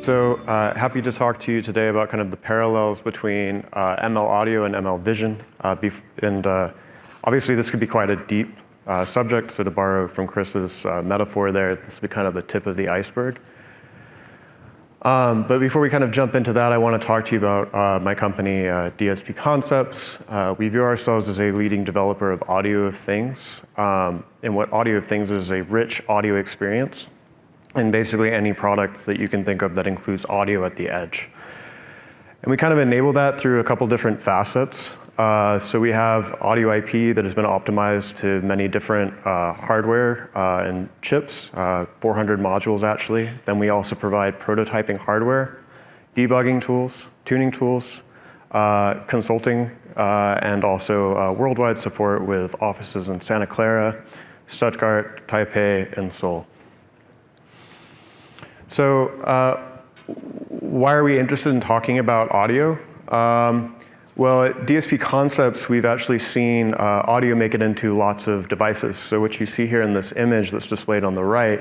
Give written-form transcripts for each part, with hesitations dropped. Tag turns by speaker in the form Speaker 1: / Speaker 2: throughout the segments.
Speaker 1: Happy to talk to you today about kind of the parallels between ML audio and ML vision. Obviously this could be quite a deep subject, so to borrow from Chris's metaphor there, this would be kind of the tip of the iceberg. But before we kind of jump into that, I want to talk to you about my company, DSP Concepts. We view ourselves as a leading developer of audio of things. And what audio of things is a rich audio experience, and basically any product that you can think of that includes audio at the edge. And we kind of enable that through a couple different facets. So we have audio IP that has been optimized to many different hardware and chips, 400 modules actually. Then we also provide prototyping hardware, debugging tools, tuning tools, consulting, and also worldwide support with offices in Santa Clara, Stuttgart, Taipei, and Seoul. So why are we interested in talking about audio? Well, at DSP Concepts, we've actually seen audio make it into lots of devices. So what you see here in this image that's displayed on the right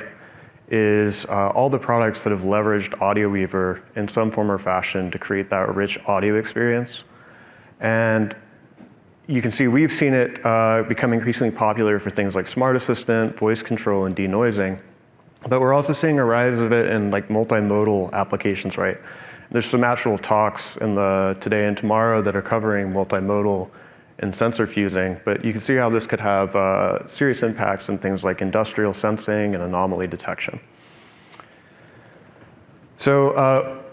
Speaker 1: is all the products that have leveraged Audio Weaver in some form or fashion to create that rich audio experience. And you can see we've seen it become increasingly popular for things like Smart Assistant, voice control, and denoising. But we're also seeing a rise of it in like multimodal applications, right? There's some actual talks in the today and tomorrow that are covering multimodal and sensor fusing, but you can see how this could have serious impacts in things like industrial sensing and anomaly detection. So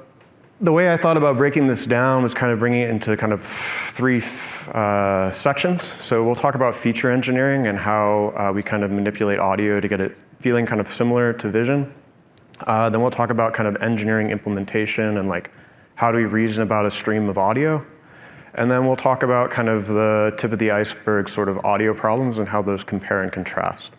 Speaker 1: the way I thought about breaking this down was kind of bringing it into kind of three sections. So we'll talk about feature engineering and how we kind of manipulate audio to get it feeling kind of similar to vision. Then we'll talk about kind of engineering implementation and like how do we reason about a stream of audio. And then we'll talk about kind of the tip of the iceberg sort of audio problems and how those compare and contrast.